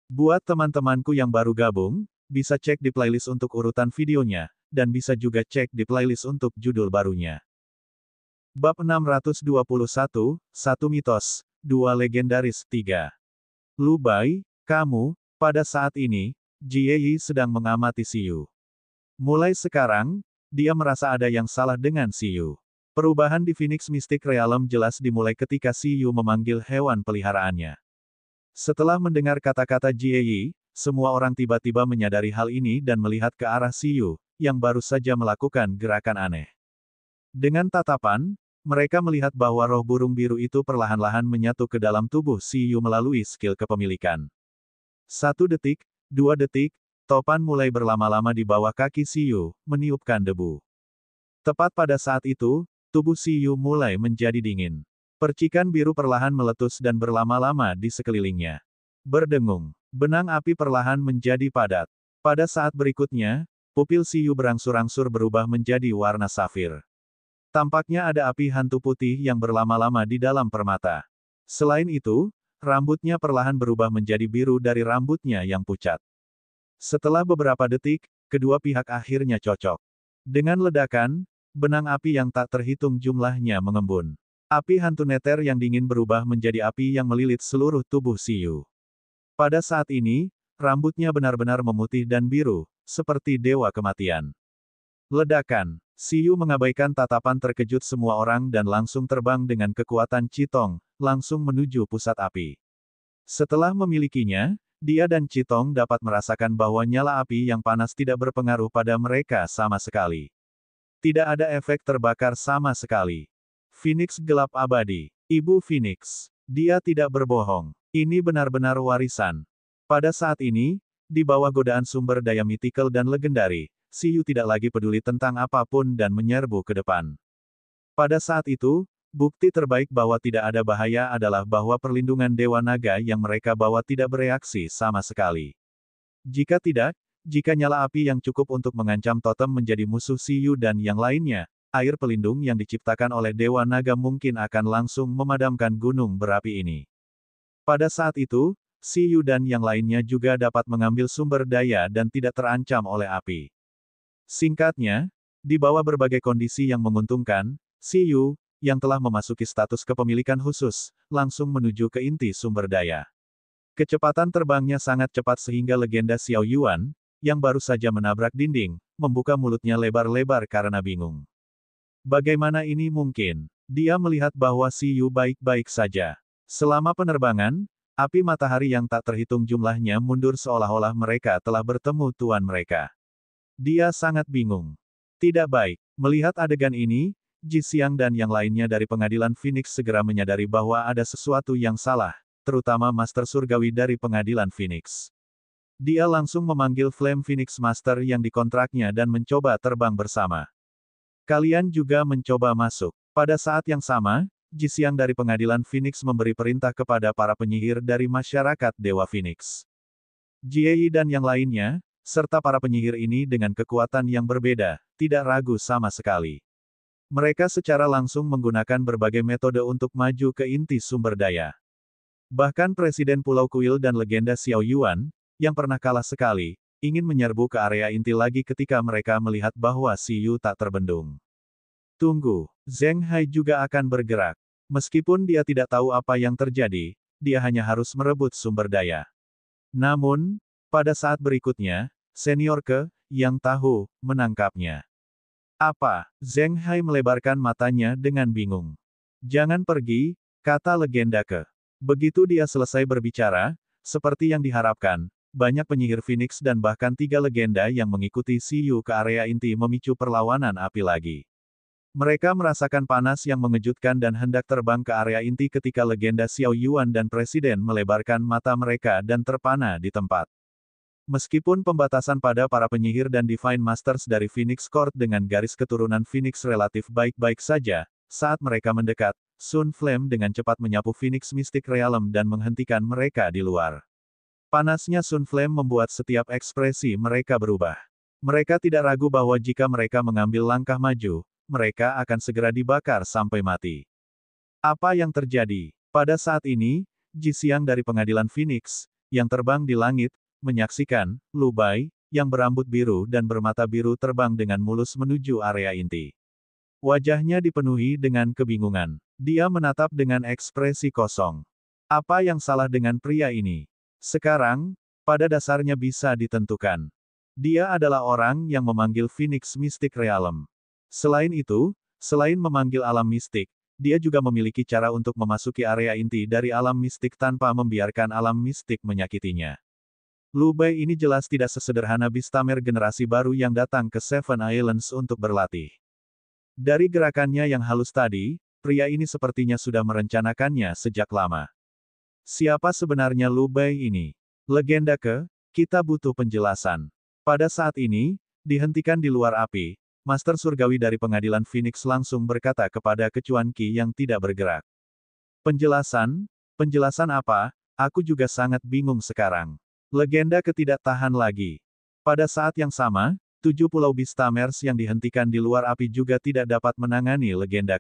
Buat teman-temanku yang baru gabung, bisa cek di playlist untuk urutan videonya, dan bisa juga cek di playlist untuk judul barunya. Bab 621, Satu Mitos, Dua Legendaris, 3. Lu Bai, kamu, pada saat ini, Jie Yi sedang mengamati Siyu. Mulai sekarang, dia merasa ada yang salah dengan Siyu. Perubahan di Phoenix Mystic Realm jelas dimulai ketika Siyu memanggil hewan peliharaannya. Setelah mendengar kata-kata Jie Yi, semua orang tiba-tiba menyadari hal ini dan melihat ke arah Siyu, yang baru saja melakukan gerakan aneh. Dengan tatapan, mereka melihat bahwa roh burung biru itu perlahan-lahan menyatu ke dalam tubuh Siyu melalui skill kepemilikan. 1 detik, 2 detik, topan mulai berlama-lama di bawah kaki Siyu, meniupkan debu. Tepat pada saat itu, tubuh Siyu mulai menjadi dingin. Percikan biru perlahan meletus dan berlama-lama di sekelilingnya. Berdengung, benang api perlahan menjadi padat. Pada saat berikutnya, pupil Siyu berangsur-angsur berubah menjadi warna safir. Tampaknya ada api hantu putih yang berlama-lama di dalam permata. Selain itu, rambutnya perlahan berubah menjadi biru dari rambutnya yang pucat. Setelah beberapa detik, kedua pihak akhirnya cocok. Dengan ledakan, benang api yang tak terhitung jumlahnya mengembun. Api hantu neter yang dingin berubah menjadi api yang melilit seluruh tubuh Siyu. Pada saat ini, rambutnya benar-benar memutih dan biru, seperti dewa kematian. Ledakan. Siyu mengabaikan tatapan terkejut semua orang dan langsung terbang dengan kekuatan Citong, langsung menuju pusat api. Setelah memilikinya, dia dan Citong dapat merasakan bahwa nyala api yang panas tidak berpengaruh pada mereka sama sekali. Tidak ada efek terbakar sama sekali. Phoenix gelap abadi. Ibu Phoenix. Dia tidak berbohong. Ini benar-benar warisan. Pada saat ini, di bawah godaan sumber daya mitikal dan legendari, Siyu tidak lagi peduli tentang apapun dan menyerbu ke depan. Pada saat itu, bukti terbaik bahwa tidak ada bahaya adalah bahwa perlindungan Dewa Naga yang mereka bawa tidak bereaksi sama sekali. Jika tidak, jika nyala api yang cukup untuk mengancam totem menjadi musuh Siyu dan yang lainnya, air pelindung yang diciptakan oleh Dewa Naga mungkin akan langsung memadamkan gunung berapi ini. Pada saat itu, Siyu dan yang lainnya juga dapat mengambil sumber daya dan tidak terancam oleh api. Singkatnya, di bawah berbagai kondisi yang menguntungkan, Siyu, yang telah memasuki status kepemilikan khusus, langsung menuju ke inti sumber daya. Kecepatan terbangnya sangat cepat sehingga legenda Xiao Yuan, yang baru saja menabrak dinding, membuka mulutnya lebar-lebar karena bingung. Bagaimana ini mungkin? Dia melihat bahwa Siyu baik-baik saja. Selama penerbangan, api matahari yang tak terhitung jumlahnya mundur seolah-olah mereka telah bertemu tuan mereka. Dia sangat bingung. Tidak baik. Melihat adegan ini, Ji Xiang dan yang lainnya dari pengadilan Phoenix segera menyadari bahwa ada sesuatu yang salah, terutama Master Surgawi dari pengadilan Phoenix. Dia langsung memanggil Flame Phoenix Master yang dikontraknya dan mencoba terbang bersama. Kalian juga mencoba masuk. Pada saat yang sama, Ji Xiang dari pengadilan Phoenix memberi perintah kepada para penyihir dari masyarakat Dewa Phoenix. Jie Yi dan yang lainnya, serta para penyihir ini dengan kekuatan yang berbeda, tidak ragu sama sekali. Mereka secara langsung menggunakan berbagai metode untuk maju ke inti sumber daya. Bahkan Presiden Pulau Kuil dan legenda Xiao Yuan, yang pernah kalah sekali, ingin menyerbu ke area inti lagi ketika mereka melihat bahwa Siyu tak terbendung. Tunggu, Zheng Hai juga akan bergerak. Meskipun dia tidak tahu apa yang terjadi, dia hanya harus merebut sumber daya. Namun, pada saat berikutnya, senior Ke, yang tahu, menangkapnya. Apa? Zheng Hai melebarkan matanya dengan bingung. Jangan pergi, kata legenda Ke. Begitu dia selesai berbicara, seperti yang diharapkan, banyak penyihir Phoenix dan bahkan 3 legenda yang mengikuti Siyu ke area inti memicu perlawanan api lagi. Mereka merasakan panas yang mengejutkan dan hendak terbang ke area inti ketika legenda Xiao Yuan dan Presiden melebarkan mata mereka dan terpana di tempat. Meskipun pembatasan pada para penyihir dan Divine Masters dari Phoenix Court dengan garis keturunan Phoenix relatif baik-baik saja, saat mereka mendekat, Sun Flame dengan cepat menyapu Phoenix Mystic Realm dan menghentikan mereka di luar. Panasnya Sun Flame membuat setiap ekspresi mereka berubah. Mereka tidak ragu bahwa jika mereka mengambil langkah maju, mereka akan segera dibakar sampai mati. Apa yang terjadi? Pada saat ini, Ji Xiang dari pengadilan Phoenix, yang terbang di langit, menyaksikan Lu Bai, yang berambut biru dan bermata biru terbang dengan mulus menuju area inti. Wajahnya dipenuhi dengan kebingungan. Dia menatap dengan ekspresi kosong. Apa yang salah dengan pria ini? Sekarang, pada dasarnya bisa ditentukan. Dia adalah orang yang memanggil Phoenix Mystic Realm. Selain itu, selain memanggil alam mistik, dia juga memiliki cara untuk memasuki area inti dari alam mistik tanpa membiarkan alam mistik menyakitinya. Lu Bai ini jelas tidak sesederhana Beastamer generasi baru yang datang ke Seven Islands untuk berlatih. Dari gerakannya yang halus tadi, pria ini sepertinya sudah merencanakannya sejak lama. Siapa sebenarnya Lu Bai ini? Legenda kita butuh penjelasan. Pada saat ini, dihentikan di luar api, Master Surgawi dari pengadilan Phoenix langsung berkata kepada Kecuan Qi yang tidak bergerak. Penjelasan? Penjelasan apa? Aku juga sangat bingung sekarang. Legenda tidak tahan lagi. Pada saat yang sama, 7 pulau Beastamers yang dihentikan di luar api juga tidak dapat menangani legenda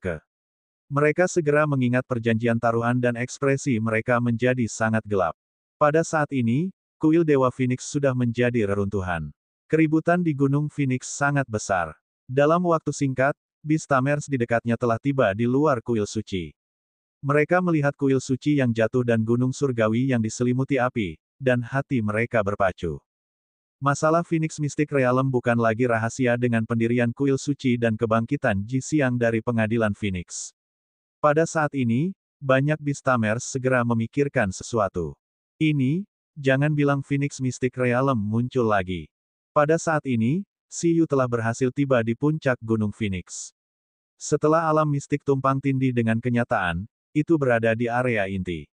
Mereka segera mengingat perjanjian taruhan dan ekspresi mereka menjadi sangat gelap. Pada saat ini, kuil Dewa Phoenix sudah menjadi reruntuhan. Keributan di Gunung Phoenix sangat besar. Dalam waktu singkat, Beastamers di dekatnya telah tiba di luar kuil suci. Mereka melihat kuil suci yang jatuh dan gunung surgawi yang diselimuti api, dan hati mereka berpacu. Masalah Phoenix Mystic Realm bukan lagi rahasia dengan pendirian kuil suci dan kebangkitan Ji Xiang dari pengadilan Phoenix. Pada saat ini, banyak Beastamers segera memikirkan sesuatu. Jangan bilang Phoenix Mystic Realm muncul lagi. Pada saat ini, Xi Yu telah berhasil tiba di puncak Gunung Phoenix. Setelah alam mistik tumpang tindih dengan kenyataan, itu berada di area inti.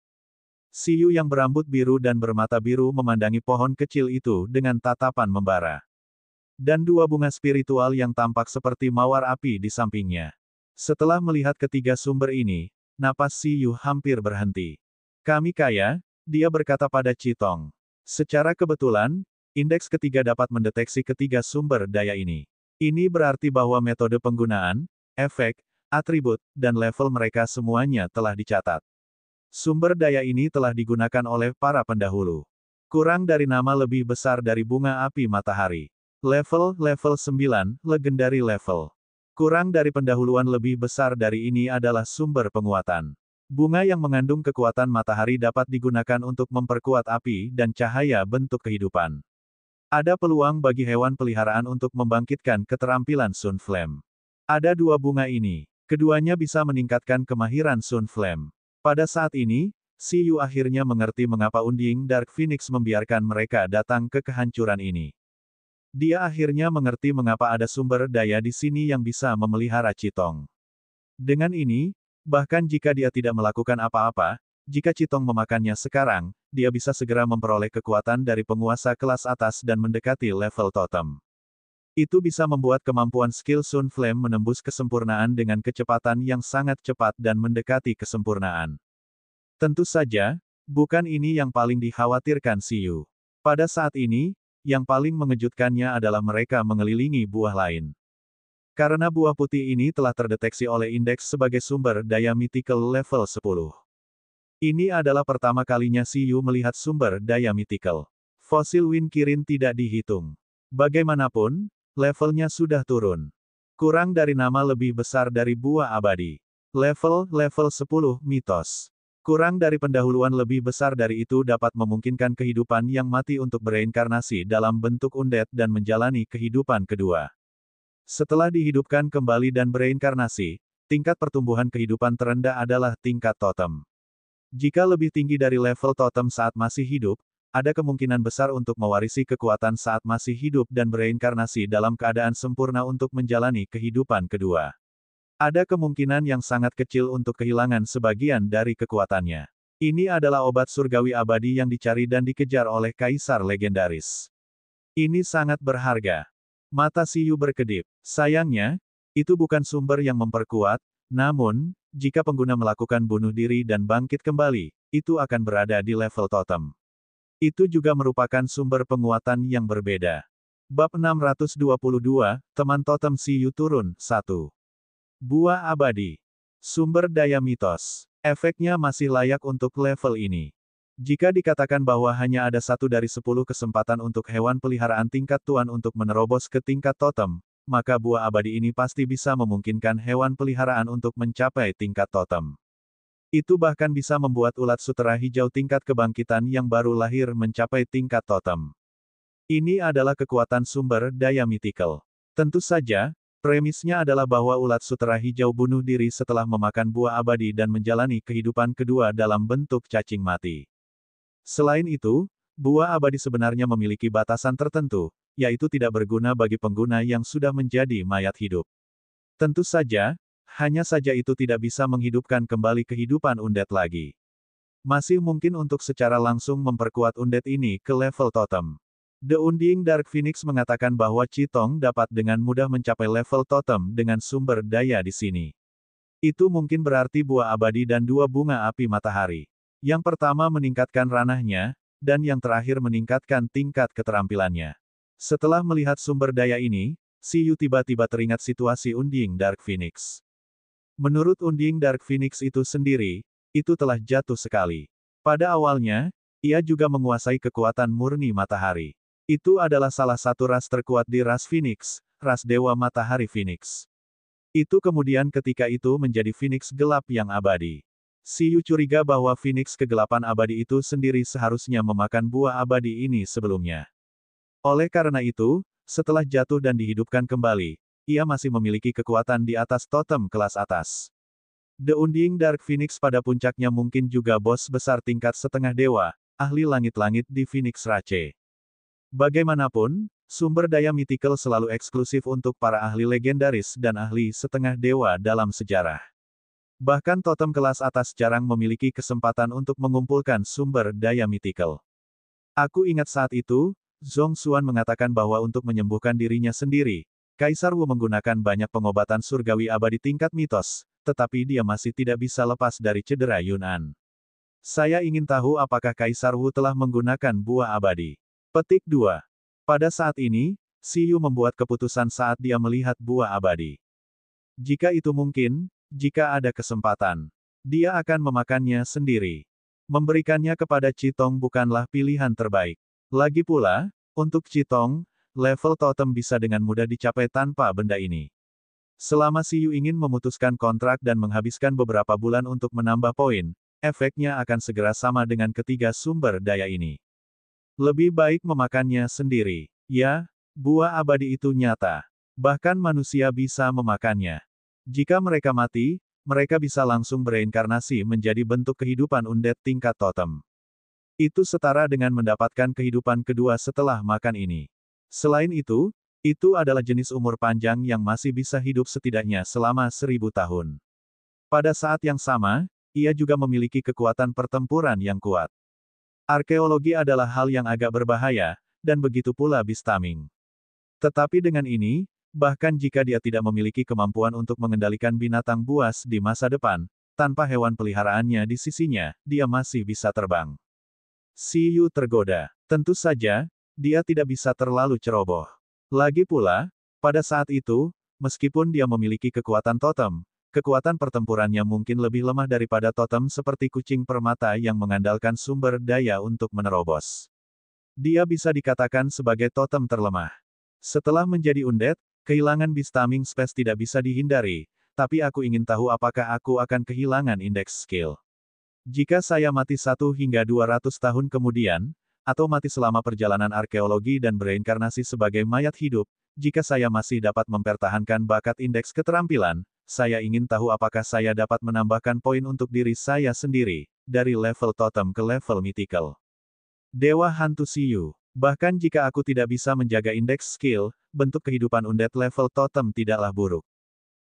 Xi Yu yang berambut biru dan bermata biru memandangi pohon kecil itu dengan tatapan membara. Dan 2 bunga spiritual yang tampak seperti mawar api di sampingnya. Setelah melihat ketiga sumber ini, napas Xi Yu hampir berhenti. Kami kaya, dia berkata pada Qitong. Secara kebetulan, indeks ketiga dapat mendeteksi ketiga sumber daya ini. Ini berarti bahwa metode penggunaan, efek, atribut, dan level mereka semuanya telah dicatat. Sumber daya ini telah digunakan oleh para pendahulu. Kurang dari nama lebih besar dari bunga api matahari. Level 9, legendary level. Kurang dari pendahuluan lebih besar dari ini adalah sumber penguatan. Bunga yang mengandung kekuatan matahari dapat digunakan untuk memperkuat api dan cahaya bentuk kehidupan. Ada peluang bagi hewan peliharaan untuk membangkitkan keterampilan Sun Flame. Ada 2 bunga ini. Keduanya bisa meningkatkan kemahiran Sun Flame. Pada saat ini, Xi Yu akhirnya mengerti mengapa Unding Dark Phoenix membiarkan mereka datang ke kehancuran ini. Dia akhirnya mengerti mengapa ada sumber daya di sini yang bisa memelihara Qitong. Dengan ini, bahkan jika dia tidak melakukan apa-apa, jika Qitong memakannya sekarang, dia bisa segera memperoleh kekuatan dari penguasa kelas atas dan mendekati level totem. Itu bisa membuat kemampuan skill Sun Flame menembus kesempurnaan dengan kecepatan yang sangat cepat dan mendekati kesempurnaan. Tentu saja, bukan ini yang paling dikhawatirkan Xi Yu. Pada saat ini, yang paling mengejutkannya adalah mereka mengelilingi buah lain. Karena buah putih ini telah terdeteksi oleh indeks sebagai sumber daya mythical level 10. Ini adalah pertama kalinya Xi Yu melihat sumber daya mythical. Fosil Wind Kirin tidak dihitung. Bagaimanapun, levelnya sudah turun. Kurang dari nama lebih besar dari buah abadi. Level 10 mitos. Kurang dari pendahuluan lebih besar dari itu dapat memungkinkan kehidupan yang mati untuk bereinkarnasi dalam bentuk undead dan menjalani kehidupan kedua. Setelah dihidupkan kembali dan bereinkarnasi, tingkat pertumbuhan kehidupan terendah adalah tingkat totem. Jika lebih tinggi dari level totem saat masih hidup, ada kemungkinan besar untuk mewarisi kekuatan saat masih hidup dan bereinkarnasi dalam keadaan sempurna untuk menjalani kehidupan kedua. Ada kemungkinan yang sangat kecil untuk kehilangan sebagian dari kekuatannya. Ini adalah obat surgawi abadi yang dicari dan dikejar oleh kaisar legendaris. Ini sangat berharga. Mata Xi Yu berkedip. Sayangnya, itu bukan sumber yang memperkuat, namun, jika pengguna melakukan bunuh diri dan bangkit kembali, itu akan berada di level totem. Itu juga merupakan sumber penguatan yang berbeda. Bab 622, Teman Totem Xi Yu turun, 1. Buah abadi. Sumber daya mitos. Efeknya masih layak untuk level ini. Jika dikatakan bahwa hanya ada 1 dari 10 kesempatan untuk hewan peliharaan tingkat tuan untuk menerobos ke tingkat totem, maka buah abadi ini pasti bisa memungkinkan hewan peliharaan untuk mencapai tingkat totem. Itu bahkan bisa membuat ulat sutera hijau tingkat kebangkitan yang baru lahir mencapai tingkat totem. Ini adalah kekuatan sumber daya mitikal. Tentu saja, premisnya adalah bahwa ulat sutera hijau bunuh diri setelah memakan buah abadi dan menjalani kehidupan kedua dalam bentuk cacing mati. Selain itu, buah abadi sebenarnya memiliki batasan tertentu, yaitu tidak berguna bagi pengguna yang sudah menjadi mayat hidup. Tentu saja, hanya saja itu tidak bisa menghidupkan kembali kehidupan undead lagi. Masih mungkin untuk secara langsung memperkuat undead ini ke level totem. The Undying Dark Phoenix mengatakan bahwa Chitong dapat dengan mudah mencapai level totem dengan sumber daya di sini. Itu mungkin berarti buah abadi dan 2 bunga api matahari. Yang pertama meningkatkan ranahnya, dan yang terakhir meningkatkan tingkat keterampilannya. Setelah melihat sumber daya ini, Xiyu tiba-tiba teringat situasi Undying Dark Phoenix. Menurut Undying Dark Phoenix itu sendiri, itu telah jatuh sekali. Pada awalnya, ia juga menguasai kekuatan murni matahari. Itu adalah salah satu ras terkuat di ras Phoenix, ras Dewa Matahari Phoenix. Itu kemudian ketika itu menjadi Phoenix gelap yang abadi. Xiyu curiga bahwa Phoenix kegelapan abadi itu sendiri seharusnya memakan buah abadi ini sebelumnya. Oleh karena itu, setelah jatuh dan dihidupkan kembali, ia masih memiliki kekuatan di atas totem kelas atas. The Undying Dark Phoenix pada puncaknya mungkin juga bos besar tingkat setengah dewa, ahli langit-langit di Phoenix Rache. Bagaimanapun, sumber daya mitikal selalu eksklusif untuk para ahli legendaris dan ahli setengah dewa dalam sejarah. Bahkan totem kelas atas jarang memiliki kesempatan untuk mengumpulkan sumber daya mitikal. Aku ingat saat itu, Zhong Xuan mengatakan bahwa untuk menyembuhkan dirinya sendiri, Kaisar Wu menggunakan banyak pengobatan surgawi abadi tingkat mitos, tetapi dia masih tidak bisa lepas dari cedera Yun'an. Saya ingin tahu apakah Kaisar Wu telah menggunakan buah abadi. Petik 2. Pada saat ini, Xiyu membuat keputusan saat dia melihat buah abadi. Jika itu mungkin, jika ada kesempatan, dia akan memakannya sendiri. Memberikannya kepada Chitong bukanlah pilihan terbaik. Lagi pula, untuk Chitong, level totem bisa dengan mudah dicapai tanpa benda ini. Selama Xiyu ingin memutuskan kontrak dan menghabiskan beberapa bulan untuk menambah poin, efeknya akan segera sama dengan ketiga sumber daya ini. Lebih baik memakannya sendiri. Ya, buah abadi itu nyata. Bahkan manusia bisa memakannya. Jika mereka mati, mereka bisa langsung bereinkarnasi menjadi bentuk kehidupan undead tingkat totem. Itu setara dengan mendapatkan kehidupan kedua setelah makan ini. Selain itu adalah jenis umur panjang yang masih bisa hidup setidaknya selama 1000 tahun. Pada saat yang sama, ia juga memiliki kekuatan pertempuran yang kuat. Arkeologi adalah hal yang agak berbahaya, dan begitu pula beast taming. Tetapi dengan ini, bahkan jika dia tidak memiliki kemampuan untuk mengendalikan binatang buas di masa depan, tanpa hewan peliharaannya di sisinya, dia masih bisa terbang. Xiyu tergoda. Tentu saja, dia tidak bisa terlalu ceroboh. Lagi pula, pada saat itu, meskipun dia memiliki kekuatan totem, kekuatan pertempurannya mungkin lebih lemah daripada totem seperti kucing permata yang mengandalkan sumber daya untuk menerobos. Dia bisa dikatakan sebagai totem terlemah. Setelah menjadi undead, kehilangan beast taming space tidak bisa dihindari, tapi aku ingin tahu apakah aku akan kehilangan indeks skill. Jika saya mati 1 hingga 200 tahun kemudian, atau mati selama perjalanan arkeologi dan bereinkarnasi sebagai mayat hidup, jika saya masih dapat mempertahankan bakat indeks keterampilan, saya ingin tahu apakah saya dapat menambahkan poin untuk diri saya sendiri, dari level totem ke level mythical. Dewa Hantu Xiyu. Bahkan jika aku tidak bisa menjaga indeks skill, bentuk kehidupan undead level totem tidaklah buruk.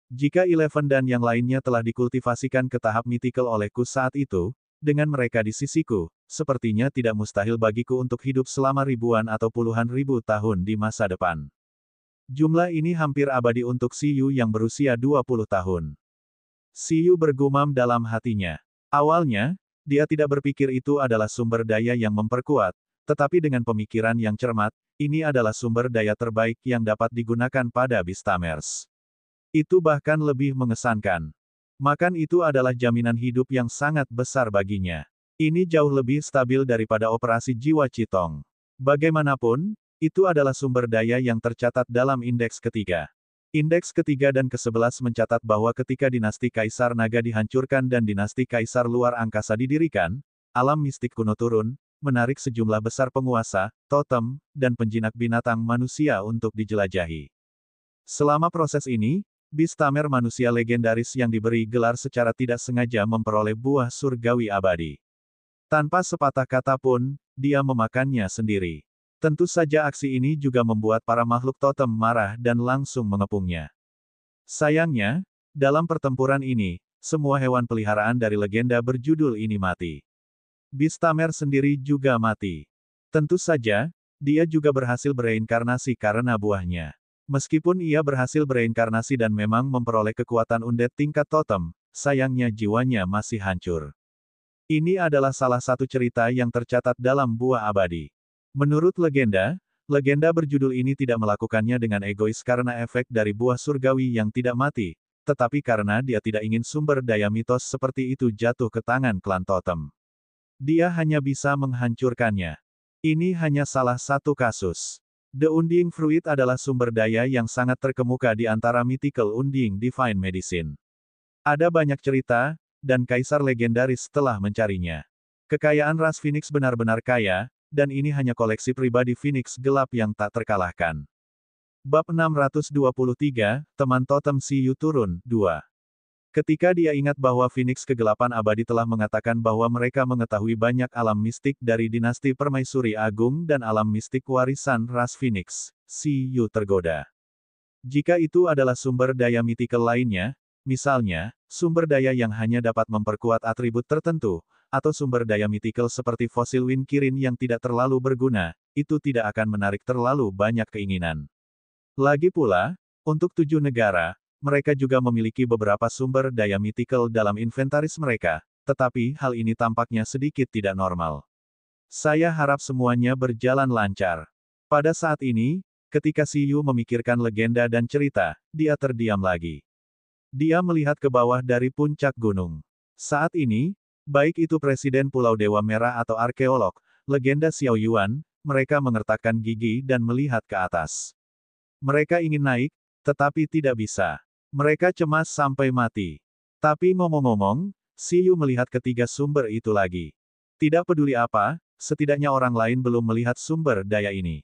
Jika Eleven dan yang lainnya telah dikultivasikan ke tahap mythical olehku saat itu, dengan mereka di sisiku, sepertinya tidak mustahil bagiku untuk hidup selama ribuan atau puluhan ribu tahun di masa depan. Jumlah ini hampir abadi untuk Xiyu yang berusia 20 tahun. Xiyu bergumam dalam hatinya. Awalnya, dia tidak berpikir itu adalah sumber daya yang memperkuat, tetapi dengan pemikiran yang cermat, ini adalah sumber daya terbaik yang dapat digunakan pada Beastamers. Itu bahkan lebih mengesankan. Makan itu adalah jaminan hidup yang sangat besar baginya. Ini jauh lebih stabil daripada operasi jiwa Citong. Bagaimanapun, itu adalah sumber daya yang tercatat dalam indeks ketiga. Indeks ketiga dan ke-11 mencatat bahwa ketika dinasti Kaisar Naga dihancurkan dan dinasti Kaisar Luar Angkasa didirikan, alam mistik kuno turun, menarik sejumlah besar penguasa, totem, dan penjinak binatang manusia untuk dijelajahi. Selama proses ini, Bistamer manusia legendaris yang diberi gelar secara tidak sengaja memperoleh buah surgawi abadi. Tanpa sepatah kata pun, dia memakannya sendiri. Tentu saja aksi ini juga membuat para makhluk totem marah dan langsung mengepungnya. Sayangnya, dalam pertempuran ini, semua hewan peliharaan dari legenda berjudul ini mati. Bistamer sendiri juga mati. Tentu saja, dia juga berhasil bereinkarnasi karena buahnya. Meskipun ia berhasil bereinkarnasi dan memang memperoleh kekuatan undead tingkat totem, sayangnya jiwanya masih hancur. Ini adalah salah satu cerita yang tercatat dalam buah abadi. Menurut legenda berjudul ini tidak melakukannya dengan egois karena efek dari buah surgawi yang tidak mati, tetapi karena dia tidak ingin sumber daya mitos seperti itu jatuh ke tangan klan totem. Dia hanya bisa menghancurkannya. Ini hanya salah satu kasus. The Undying Fruit adalah sumber daya yang sangat terkemuka di antara mythical Undying Divine Medicine. Ada banyak cerita, dan kaisar legendaris telah mencarinya. Kekayaan ras Phoenix benar-benar kaya, dan ini hanya koleksi pribadi Phoenix gelap yang tak terkalahkan. Bab 623, Teman Totem Siyu turun, 2. Ketika dia ingat bahwa Phoenix Kegelapan Abadi telah mengatakan bahwa mereka mengetahui banyak alam mistik dari dinasti Permaisuri Agung dan alam mistik warisan ras Phoenix, Siyu tergoda. Jika itu adalah sumber daya mythical lainnya, misalnya, sumber daya yang hanya dapat memperkuat atribut tertentu, atau sumber daya mythical seperti fosil Wind Kirin yang tidak terlalu berguna, itu tidak akan menarik terlalu banyak keinginan. Lagi pula, untuk 7 negara, mereka juga memiliki beberapa sumber daya mythical dalam inventaris mereka, tetapi hal ini tampaknya sedikit tidak normal. Saya harap semuanya berjalan lancar. Pada saat ini, ketika Siyu memikirkan legenda dan cerita, dia terdiam lagi. Dia melihat ke bawah dari puncak gunung. Saat ini, baik itu Presiden Pulau Dewa Merah atau arkeolog, legenda Xiao Yuan, mereka mengertakkan gigi dan melihat ke atas. Mereka ingin naik, tetapi tidak bisa. Mereka cemas sampai mati. Tapi ngomong-ngomong, Siyu melihat ketiga sumber itu lagi. Tidak peduli apa, setidaknya orang lain belum melihat sumber daya ini.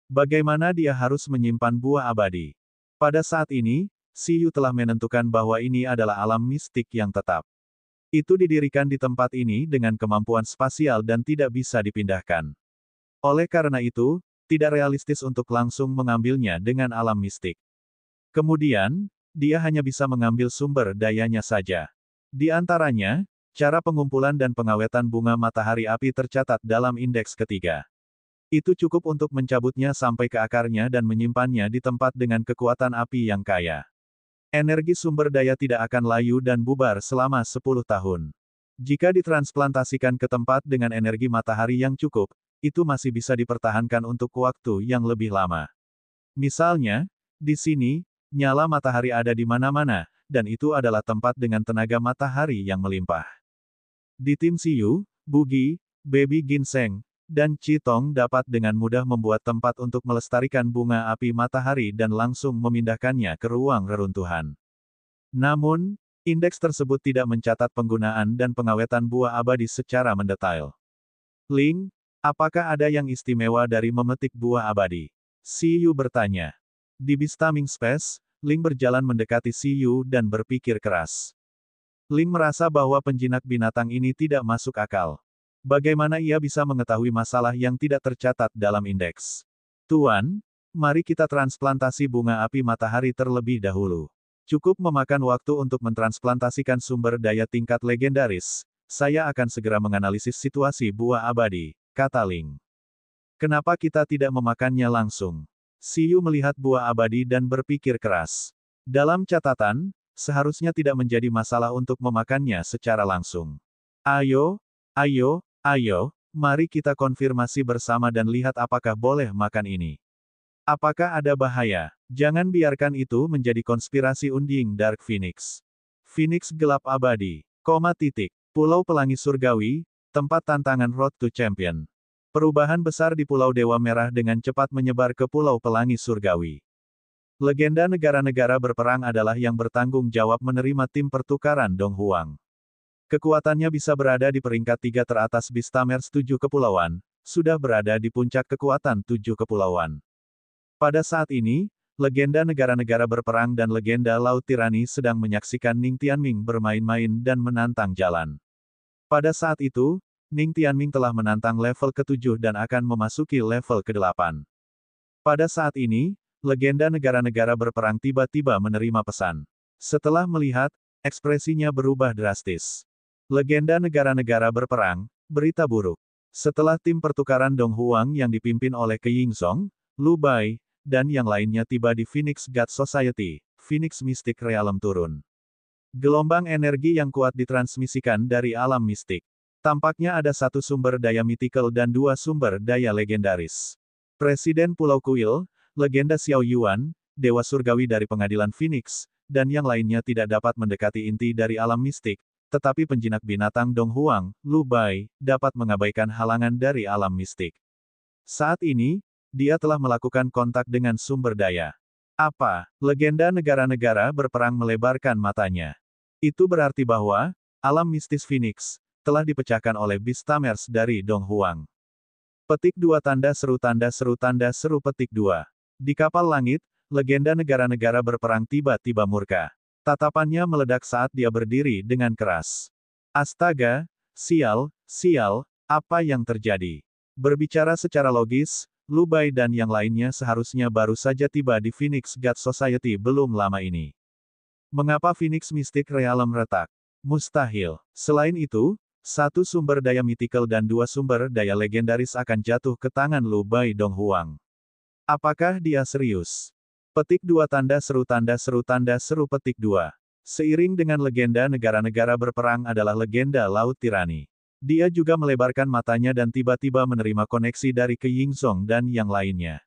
Bagaimana dia harus menyimpan buah abadi? Pada saat ini, Siyu telah menentukan bahwa ini adalah alam mistik yang tetap. Itu didirikan di tempat ini dengan kemampuan spasial dan tidak bisa dipindahkan. Oleh karena itu, tidak realistis untuk langsung mengambilnya dengan alam mistik. Kemudian, dia hanya bisa mengambil sumber dayanya saja. Di antaranya, cara pengumpulan dan pengawetan bunga matahari api tercatat dalam indeks ketiga. Itu cukup untuk mencabutnya sampai ke akarnya dan menyimpannya di tempat dengan kekuatan api yang kaya. Energi sumber daya tidak akan layu dan bubar selama 10 tahun. Jika ditransplantasikan ke tempat dengan energi matahari yang cukup, itu masih bisa dipertahankan untuk waktu yang lebih lama. Misalnya, di sini, nyala matahari ada di mana-mana, dan itu adalah tempat dengan tenaga matahari yang melimpah. Di tim Siyu, Bugi, Baby Ginseng, dan Citong dapat dengan mudah membuat tempat untuk melestarikan bunga api matahari dan langsung memindahkannya ke ruang reruntuhan. Namun, indeks tersebut tidak mencatat penggunaan dan pengawetan buah abadi secara mendetail. Ling, apakah ada yang istimewa dari memetik buah abadi? Siyu bertanya. Di Bistaming Space, Ling berjalan mendekati Siyu dan berpikir keras. Ling merasa bahwa penjinak binatang ini tidak masuk akal. Bagaimana ia bisa mengetahui masalah yang tidak tercatat dalam indeks? Tuan, mari kita transplantasi bunga api matahari terlebih dahulu. Cukup memakan waktu untuk mentransplantasikan sumber daya tingkat legendaris. Saya akan segera menganalisis situasi buah abadi, kata Ling. Kenapa kita tidak memakannya langsung? Siyu melihat buah abadi dan berpikir keras. Dalam catatan, seharusnya tidak menjadi masalah untuk memakannya secara langsung. Ayo, mari kita konfirmasi bersama dan lihat apakah boleh makan ini. Apakah ada bahaya? Jangan biarkan itu menjadi konspirasi Undying Dark Phoenix. Phoenix gelap abadi, Pulau Pelangi Surgawi, tempat tantangan Road to Champion. Perubahan besar di Pulau Dewa Merah dengan cepat menyebar ke Pulau Pelangi Surgawi. Legenda negara-negara berperang adalah yang bertanggung jawab menerima tim pertukaran Dong Huang. Kekuatannya bisa berada di peringkat 3 teratas Beastmares 7 kepulauan, sudah berada di puncak kekuatan 7 kepulauan. Pada saat ini, legenda negara-negara berperang dan legenda Laut Tirani sedang menyaksikan Ning Tianming bermain-main dan menantang jalan. Pada saat itu, Ning Tianming telah menantang level ke-7 dan akan memasuki level ke-8. Pada saat ini, legenda negara-negara berperang tiba-tiba menerima pesan. Setelah melihat, ekspresinya berubah drastis. Legenda negara-negara berperang, berita buruk. Setelah tim pertukaran Dong Huang yang dipimpin oleh Ke Yingzong, Lu Bai, dan yang lainnya tiba di Phoenix God Society, Phoenix Mystic Realm turun. Gelombang energi yang kuat ditransmisikan dari alam mistik. Tampaknya ada satu sumber daya mythical dan dua sumber daya legendaris. Presiden Pulau Kuil, legenda Xiao Yuan, Dewa Surgawi dari Pengadilan Phoenix, dan yang lainnya tidak dapat mendekati inti dari alam mistik, tetapi penjinak binatang Dong Huang, Lu Bai, dapat mengabaikan halangan dari alam mistik. Saat ini, dia telah melakukan kontak dengan sumber daya. Apa? Legenda negara-negara berperang melebarkan matanya. Itu berarti bahwa, alam mistis Phoenix, telah dipecahkan oleh Beastmares dari Dong Huang. Petik 2 tanda seru petik 2. Di kapal langit, legenda negara-negara berperang tiba-tiba murka. Tatapannya meledak saat dia berdiri dengan keras. Astaga, sial, apa yang terjadi? Berbicara secara logis, Lu Bai dan yang lainnya seharusnya baru saja tiba di Phoenix God Society belum lama ini. Mengapa Phoenix Mystic Realm retak? Mustahil. Selain itu, satu sumber daya mythical dan dua sumber daya legendaris akan jatuh ke tangan Lu Bai Dong Huang. Apakah dia serius? Petik 2 tanda seru petik 2. Seiring dengan legenda negara-negara berperang adalah legenda Laut Tirani. Dia juga melebarkan matanya dan tiba-tiba menerima koneksi dari Ke Yingzong dan yang lainnya.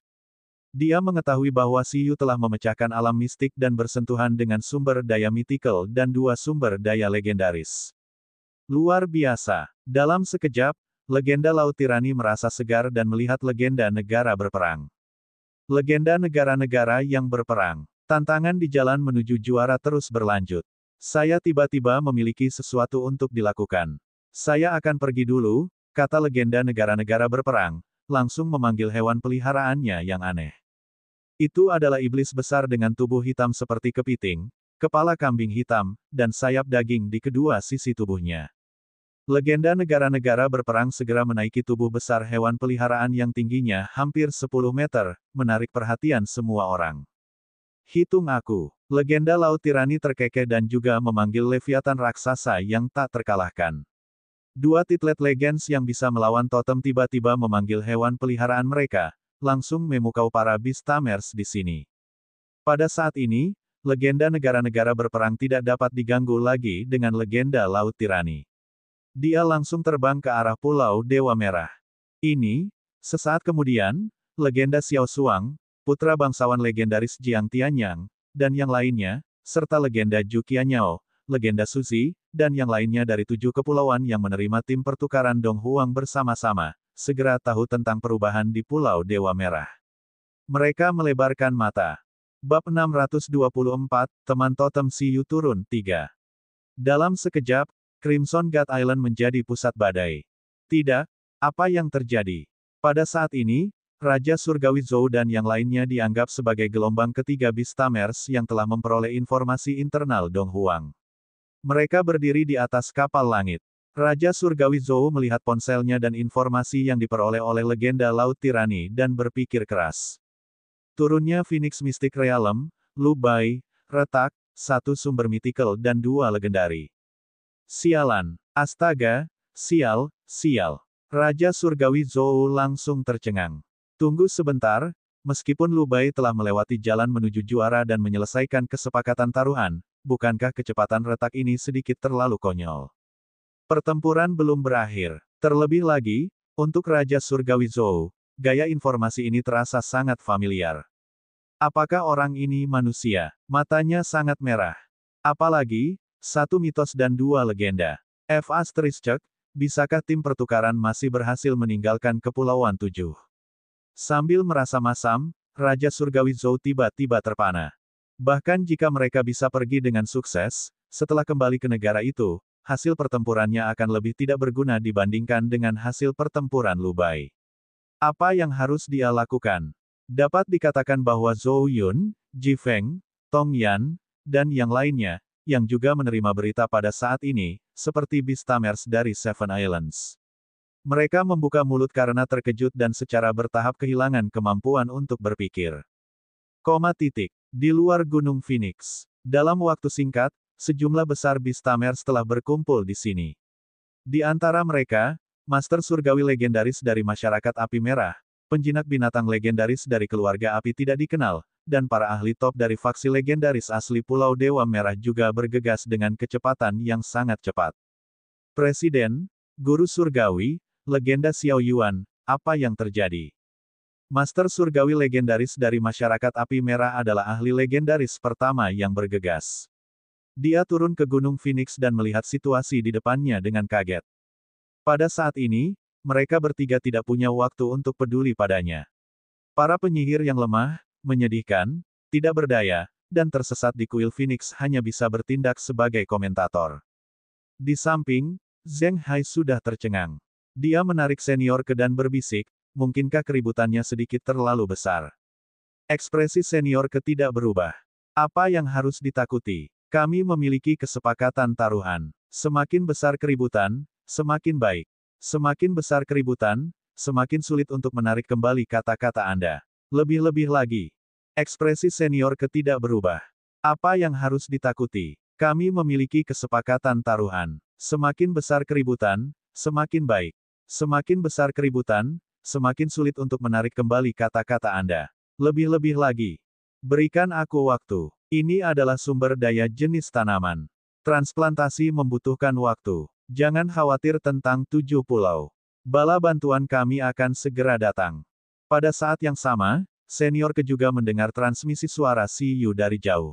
Dia mengetahui bahwa Siyu telah memecahkan alam mistik dan bersentuhan dengan sumber daya mythical dan dua sumber daya legendaris. Luar biasa. Dalam sekejap, legenda Laut Tirani merasa segar dan melihat legenda negara berperang. Legenda negara-negara yang berperang. Tantangan di jalan menuju juara terus berlanjut. Saya tiba-tiba memiliki sesuatu untuk dilakukan. Saya akan pergi dulu, kata legenda negara-negara berperang, langsung memanggil hewan peliharaannya yang aneh. Itu adalah iblis besar dengan tubuh hitam seperti kepiting, kepala kambing hitam, dan sayap daging di kedua sisi tubuhnya. Legenda negara-negara berperang segera menaiki tubuh besar hewan peliharaan yang tingginya hampir 10 meter, menarik perhatian semua orang. Hitung aku. Legenda Laut Tirani terkekeh dan juga memanggil Leviathan raksasa yang tak terkalahkan. Dua Titlet Legends yang bisa melawan totem tiba-tiba memanggil hewan peliharaan mereka, langsung memukau para Beastmares di sini. Pada saat ini, legenda negara-negara berperang tidak dapat diganggu lagi dengan legenda Laut Tirani. Dia langsung terbang ke arah Pulau Dewa Merah. Sesaat kemudian, legenda Xiao Suang, putra bangsawan legendaris Jiang Tianyang, dan yang lainnya, serta legenda Zhu Qianyao, legenda Suzi, dan yang lainnya dari 7 kepulauan yang menerima tim pertukaran Dong Huang bersama-sama, segera tahu tentang perubahan di Pulau Dewa Merah. Mereka melebarkan mata. Bab 624, Teman Totem Siyu turun 3. Dalam sekejap, Crimson God Island menjadi pusat badai. Tidak, apa yang terjadi? Pada saat ini, Raja Surgawi Zhou dan yang lainnya dianggap sebagai gelombang ketiga Beastmares yang telah memperoleh informasi internal Dong Huang. Mereka berdiri di atas kapal langit. Raja Surgawi Zhou melihat ponselnya dan informasi yang diperoleh oleh legenda Laut Tirani dan berpikir keras. Turunnya Phoenix Mystic Realm, Lu Bai, retak, satu sumber mythical dan dua legendari. Sialan. Astaga, sial. Raja Surgawi Zhou langsung tercengang. Tunggu sebentar, meskipun Lu Bai telah melewati jalan menuju juara dan menyelesaikan kesepakatan taruhan, bukankah kecepatan retak ini sedikit terlalu konyol? Pertempuran belum berakhir. Terlebih lagi, untuk Raja Surgawi Zhou, gaya informasi ini terasa sangat familiar. Apakah orang ini manusia? Matanya sangat merah. Apalagi, satu mitos dan dua legenda. Bisakah tim pertukaran masih berhasil meninggalkan Kepulauan Tujuh? Sambil merasa masam, Raja Surgawi Zhou tiba-tiba terpana. Bahkan jika mereka bisa pergi dengan sukses, setelah kembali ke negara itu, hasil pertempurannya akan lebih tidak berguna dibandingkan dengan hasil pertempuran Lu Bai. Apa yang harus dia lakukan? Dapat dikatakan bahwa Zhou Yun, Ji Feng, Tong Yan, dan yang lainnya, yang juga menerima berita pada saat ini, seperti Beastamers dari Seven Islands. Mereka membuka mulut karena terkejut dan secara bertahap kehilangan kemampuan untuk berpikir. Di luar Gunung Phoenix. Dalam waktu singkat, sejumlah besar Beastamers telah berkumpul di sini. Di antara mereka, Master Surgawi legendaris dari masyarakat Api Merah, penjinak binatang legendaris dari keluarga api tidak dikenal, dan para ahli top dari faksi legendaris asli Pulau Dewa Merah juga bergegas dengan kecepatan yang sangat cepat. Presiden, Guru Surgawi, Legenda Xiao Yuan, apa yang terjadi? Master Surgawi legendaris dari masyarakat Api Merah adalah ahli legendaris pertama yang bergegas. Dia turun ke Gunung Phoenix dan melihat situasi di depannya dengan kaget. Pada saat ini, mereka bertiga tidak punya waktu untuk peduli padanya. Para penyihir yang lemah, menyedihkan, tidak berdaya, dan tersesat di kuil Phoenix hanya bisa bertindak sebagai komentator. Di samping, Zheng Hai sudah tercengang. Dia menarik senior ke dan berbisik, mungkinkah keributannya sedikit terlalu besar? Ekspresi senior ke tidak berubah. Apa yang harus ditakuti? Kami memiliki kesepakatan taruhan. Semakin besar keributan, semakin baik. Semakin besar keributan, semakin sulit untuk menarik kembali kata-kata Anda. Lebih-lebih lagi. Ekspresi senior ke tidak berubah. Apa yang harus ditakuti? Kami memiliki kesepakatan taruhan. Semakin besar keributan, semakin baik. Semakin besar keributan, semakin sulit untuk menarik kembali kata-kata Anda. Lebih-lebih lagi. Berikan aku waktu. Ini adalah sumber daya jenis tanaman. Transplantasi membutuhkan waktu. Jangan khawatir tentang 7 pulau. Bala bantuan kami akan segera datang. Pada saat yang sama, senior ke juga mendengar transmisi suara Si Yu dari jauh.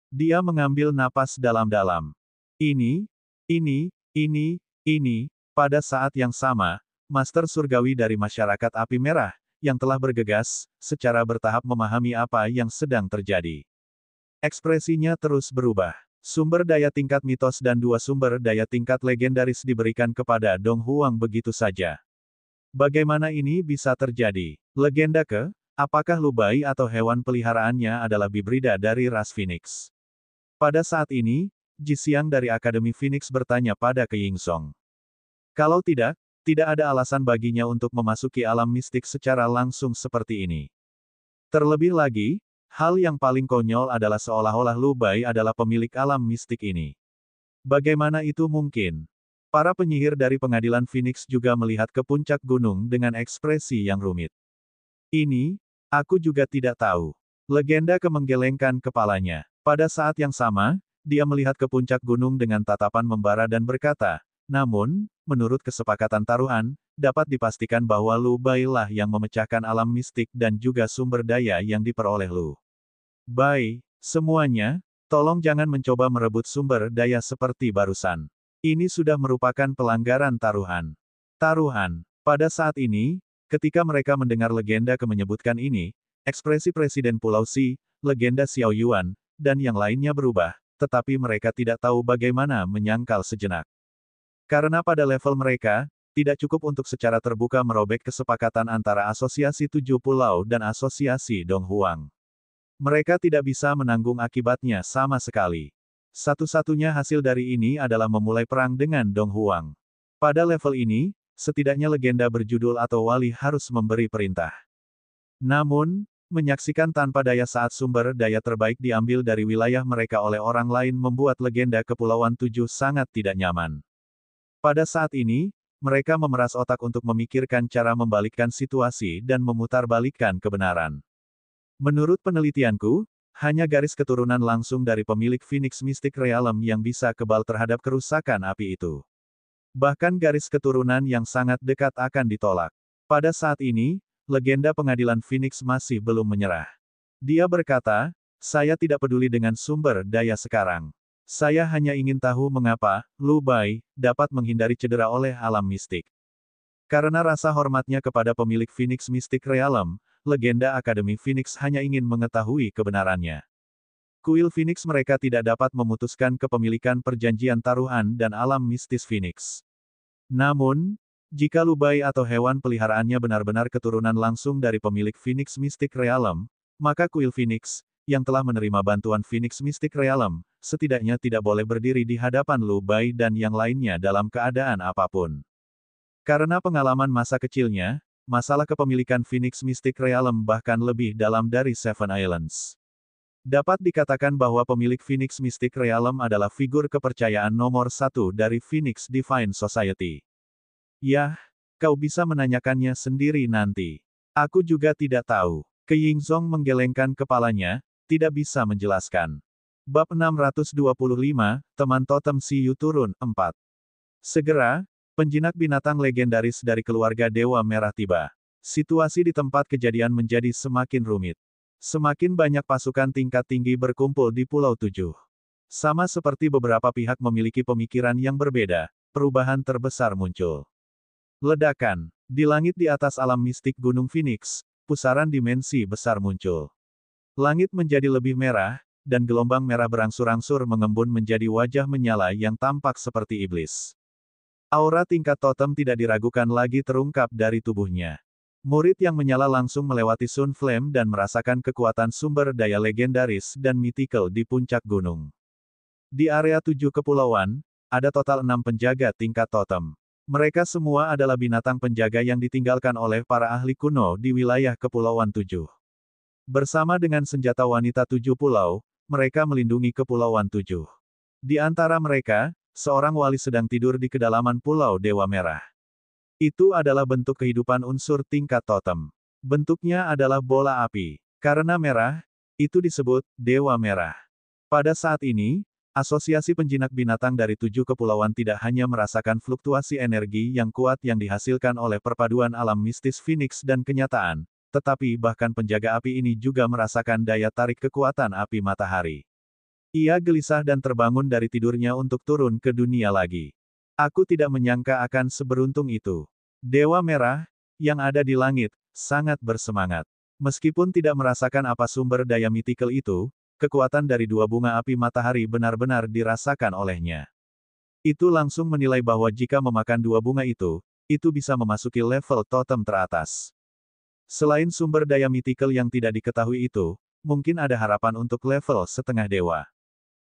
Dia mengambil napas dalam-dalam. Ini. Pada saat yang sama, Master Surgawi dari masyarakat Api Merah, yang telah bergegas, secara bertahap memahami apa yang sedang terjadi. Ekspresinya terus berubah. Sumber daya tingkat mitos dan 2 sumber daya tingkat legendaris diberikan kepada Dong Huang begitu saja. Bagaimana ini bisa terjadi? Legenda ke? Apakah Lu Bai atau hewan peliharaannya adalah bibrida dari ras Phoenix? Pada saat ini, Ji Xiang dari Akademi Phoenix bertanya pada Ke Yingsong. Kalau tidak, tidak ada alasan baginya untuk memasuki alam mistik secara langsung seperti ini. Terlebih lagi, hal yang paling konyol adalah seolah-olah Lu Bai adalah pemilik alam mistik ini. Bagaimana itu mungkin? Para penyihir dari pengadilan Phoenix juga melihat ke puncak gunung dengan ekspresi yang rumit. Ini, aku juga tidak tahu. Legenda Ke menggelengkan kepalanya. Pada saat yang sama, dia melihat ke puncak gunung dengan tatapan membara dan berkata, namun, menurut kesepakatan taruhan, dapat dipastikan bahwa Lu Bai lah yang memecahkan alam mistik dan juga sumber daya yang diperoleh Lu Bai. Semuanya, tolong jangan mencoba merebut sumber daya seperti barusan. Ini sudah merupakan pelanggaran taruhan. Taruhan. Pada saat ini, ketika mereka mendengar legenda Ke menyebutkan ini, ekspresi Presiden Pulau Si, Legenda Xiao Yuan, dan yang lainnya berubah, tetapi mereka tidak tahu bagaimana menyangkal sejenak. Karena pada level mereka, tidak cukup untuk secara terbuka merobek kesepakatan antara Asosiasi 7 Pulau dan Asosiasi Dong Huang. Mereka tidak bisa menanggung akibatnya sama sekali. Satu-satunya hasil dari ini adalah memulai perang dengan Dong Huang. Pada level ini, setidaknya legenda berjudul atau wali harus memberi perintah. Namun, menyaksikan tanpa daya saat sumber daya terbaik diambil dari wilayah mereka oleh orang lain membuat legenda Kepulauan Tujuh sangat tidak nyaman. Pada saat ini, mereka memeras otak untuk memikirkan cara membalikkan situasi dan memutarbalikkan kebenaran. Menurut penelitianku, hanya garis keturunan langsung dari pemilik Phoenix Mystic Realm yang bisa kebal terhadap kerusakan api itu. Bahkan garis keturunan yang sangat dekat akan ditolak. Pada saat ini, legenda pengadilan Phoenix masih belum menyerah. Dia berkata, saya tidak peduli dengan sumber daya sekarang. Saya hanya ingin tahu mengapa, Lu Bai, dapat menghindari cedera oleh alam mistik. Karena rasa hormatnya kepada pemilik Phoenix Mystic Realm, legenda Akademi Phoenix hanya ingin mengetahui kebenarannya. Kuil Phoenix mereka tidak dapat memutuskan kepemilikan perjanjian taruhan dan alam mistis Phoenix. Namun, jika Lu Bai atau hewan peliharaannya benar-benar keturunan langsung dari pemilik Phoenix Mystic Realm, maka kuil Phoenix, yang telah menerima bantuan Phoenix Mystic Realm, setidaknya tidak boleh berdiri di hadapan Lu Bai dan yang lainnya dalam keadaan apapun. Karena pengalaman masa kecilnya, masalah kepemilikan Phoenix Mystic Realm bahkan lebih dalam dari Seven Islands. Dapat dikatakan bahwa pemilik Phoenix Mystic Realm adalah figur kepercayaan nomor satu dari Phoenix Divine Society. Yah, kau bisa menanyakannya sendiri nanti. Aku juga tidak tahu. Ke Yingzong menggelengkan kepalanya, tidak bisa menjelaskan. Bab 625, Teman Totem Siyu turun, 4. Segera, penjinak binatang legendaris dari keluarga Dewa Merah tiba. Situasi di tempat kejadian menjadi semakin rumit. Semakin banyak pasukan tingkat tinggi berkumpul di Pulau Tujuh. Sama seperti beberapa pihak memiliki pemikiran yang berbeda, perubahan terbesar muncul. Ledakan. Di langit di atas alam mistik Gunung Phoenix, pusaran dimensi besar muncul. Langit menjadi lebih merah, dan gelombang merah berangsur-angsur mengembun menjadi wajah menyala yang tampak seperti iblis. Aura tingkat totem tidak diragukan lagi terungkap dari tubuhnya. Murid yang menyala langsung melewati Sun Flame dan merasakan kekuatan sumber daya legendaris dan mythical di puncak gunung. Di area 7 kepulauan, ada total 6 penjaga tingkat totem. Mereka semua adalah binatang penjaga yang ditinggalkan oleh para ahli kuno di wilayah Kepulauan 7. Bersama dengan senjata wanita 7 pulau, mereka melindungi Kepulauan 7. Di antara mereka, seorang wali sedang tidur di kedalaman Pulau Dewa Merah. Itu adalah bentuk kehidupan unsur tingkat totem. Bentuknya adalah bola api. Karena merah, itu disebut Dewa Merah. Pada saat ini, Asosiasi Penjinak Binatang dari 7 kepulauan tidak hanya merasakan fluktuasi energi yang kuat yang dihasilkan oleh perpaduan alam mistis Phoenix dan kenyataan, tetapi bahkan penjaga api ini juga merasakan daya tarik kekuatan api matahari. Ia gelisah dan terbangun dari tidurnya untuk turun ke dunia lagi. Aku tidak menyangka akan seberuntung itu. Dewa Merah, yang ada di langit, sangat bersemangat. Meskipun tidak merasakan apa sumber daya mythical itu, kekuatan dari dua bunga api matahari benar-benar dirasakan olehnya. Itu langsung menilai bahwa jika memakan dua bunga itu bisa memasuki level totem teratas. Selain sumber daya mythical yang tidak diketahui itu, mungkin ada harapan untuk level setengah dewa.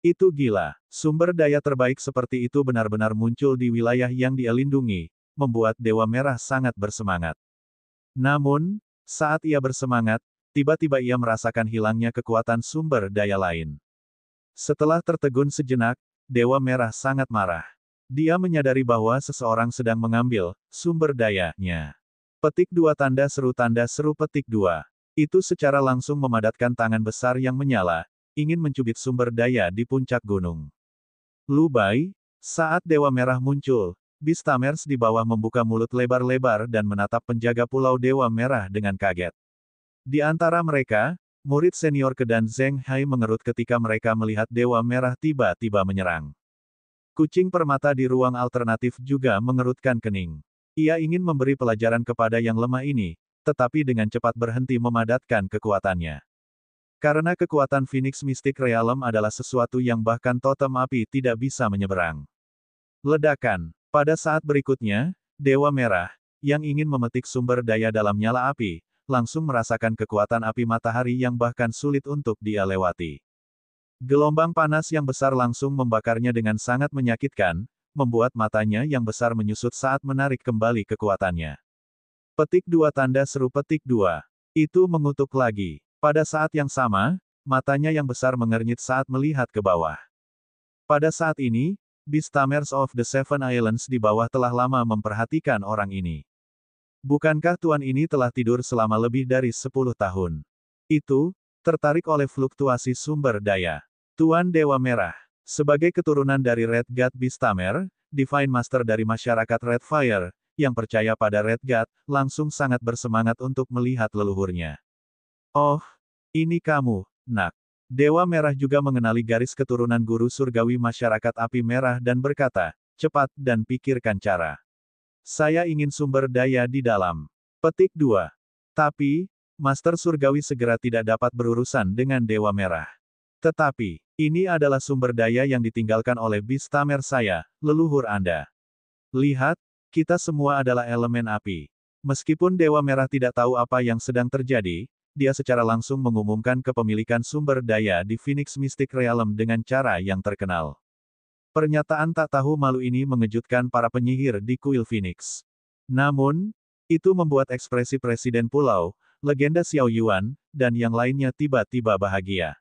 Itu gila. Sumber daya terbaik seperti itu benar-benar muncul di wilayah yang dia lindungi, membuat Dewa Merah sangat bersemangat. Namun, saat ia bersemangat, tiba-tiba ia merasakan hilangnya kekuatan sumber daya lain. Setelah tertegun sejenak, Dewa Merah sangat marah. Dia menyadari bahwa seseorang sedang mengambil sumber dayanya. Petik 2 tanda seru petik 2. Itu secara langsung memadatkan tangan besar yang menyala, ingin mencubit sumber daya di puncak gunung. Lu Bai, saat Dewa Merah muncul, Beastamers di bawah membuka mulut lebar-lebar dan menatap penjaga Pulau Dewa Merah dengan kaget. Di antara mereka, murid senior Kedan Zheng Hai mengerut ketika mereka melihat Dewa Merah tiba-tiba menyerang. Kucing permata di ruang alternatif juga mengerutkan kening. Ia ingin memberi pelajaran kepada yang lemah ini, tetapi dengan cepat berhenti memadatkan kekuatannya. Karena kekuatan Phoenix Mystic Realm adalah sesuatu yang bahkan totem api tidak bisa menyeberang. Ledakan. Pada saat berikutnya, Dewa Merah, yang ingin memetik sumber daya dalam nyala api, langsung merasakan kekuatan api matahari yang bahkan sulit untuk dia lewati. Gelombang panas yang besar langsung membakarnya dengan sangat menyakitkan, membuat matanya yang besar menyusut saat menarik kembali kekuatannya. Petik 2 tanda seru petik 2. Itu mengutuk lagi. Pada saat yang sama, matanya yang besar mengernyit saat melihat ke bawah. Pada saat ini, Beastamers of the Seven Islands di bawah telah lama memperhatikan orang ini. Bukankah tuan ini telah tidur selama lebih dari 10 tahun? Itu, tertarik oleh fluktuasi sumber daya. Tuan Dewa Merah, sebagai keturunan dari Red God Beastamer, Divine Master dari masyarakat Red Fire, yang percaya pada Red God, langsung sangat bersemangat untuk melihat leluhurnya. Oh, ini kamu, nak. Dewa Merah juga mengenali garis keturunan guru surgawi masyarakat api merah dan berkata, cepat dan pikirkan cara. Saya ingin sumber daya di dalam. Petik 2. Tapi, Master Surgawi segera tidak dapat berurusan dengan Dewa Merah. Tetapi, ini adalah sumber daya yang ditinggalkan oleh Bistamer saya, leluhur Anda. Lihat, kita semua adalah elemen api. Meskipun Dewa Merah tidak tahu apa yang sedang terjadi, dia secara langsung mengumumkan kepemilikan sumber daya di Phoenix Mystic Realm dengan cara yang terkenal. Pernyataan tak tahu malu ini mengejutkan para penyihir di kuil Phoenix. Namun, itu membuat ekspresi Presiden Pulau, legenda Xiao Yuan, dan yang lainnya tiba-tiba bahagia.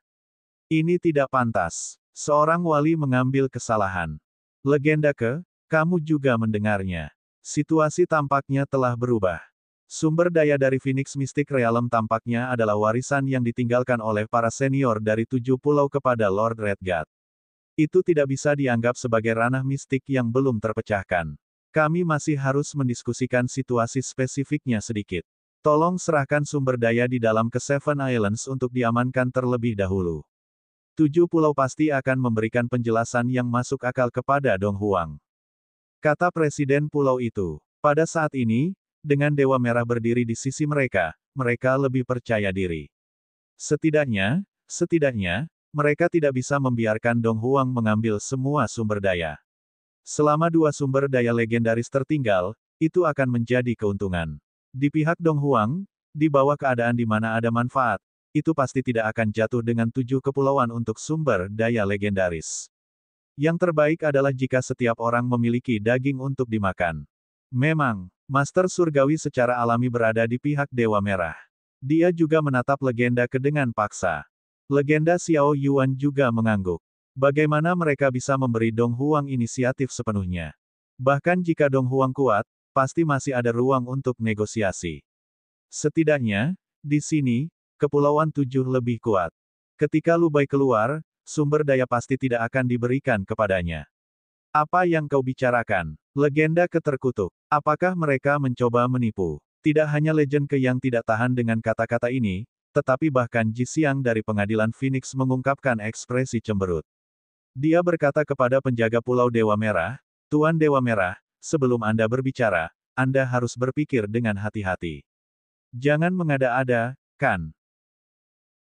Ini tidak pantas. Seorang wali mengambil kesalahan. Legenda kamu juga mendengarnya. Situasi tampaknya telah berubah. Sumber daya dari Phoenix Mystic Realm tampaknya adalah warisan yang ditinggalkan oleh para senior dari 7 pulau kepada Lord Red God. Itu tidak bisa dianggap sebagai ranah mistik yang belum terpecahkan. Kami masih harus mendiskusikan situasi spesifiknya sedikit. Tolong serahkan sumber daya di dalam ke Seven Islands untuk diamankan terlebih dahulu. 7 pulau pasti akan memberikan penjelasan yang masuk akal kepada Dong Huang. Kata Presiden Pulau itu. Pada saat ini, dengan Dewa Merah berdiri di sisi mereka, mereka lebih percaya diri. Setidaknya, mereka tidak bisa membiarkan Dong Huang mengambil semua sumber daya. Selama 2 sumber daya legendaris tertinggal, itu akan menjadi keuntungan. Di pihak Dong Huang, di bawah keadaan di mana ada manfaat, itu pasti tidak akan jatuh dengan 7 kepulauan untuk sumber daya legendaris. Yang terbaik adalah jika setiap orang memiliki daging untuk dimakan. Memang, Master Surgawi secara alami berada di pihak Dewa Merah. Dia juga menatap legenda dengan paksa. Legenda Xiao Yuan juga mengangguk. Bagaimana mereka bisa memberi Dong Huang inisiatif sepenuhnya? Bahkan jika Dong Huang kuat, pasti masih ada ruang untuk negosiasi. Setidaknya, di sini, Kepulauan 7 lebih kuat. Ketika Lu Bai keluar, sumber daya pasti tidak akan diberikan kepadanya. Apa yang kau bicarakan? Legenda terkutuk. Apakah mereka mencoba menipu? Tidak hanya legend yang tidak tahan dengan kata-kata ini, tetapi bahkan Ji Xiang dari pengadilan Phoenix mengungkapkan ekspresi cemberut. Dia berkata kepada penjaga Pulau Dewa Merah, Tuan Dewa Merah, sebelum Anda berbicara, Anda harus berpikir dengan hati-hati. Jangan mengada-ada, kan?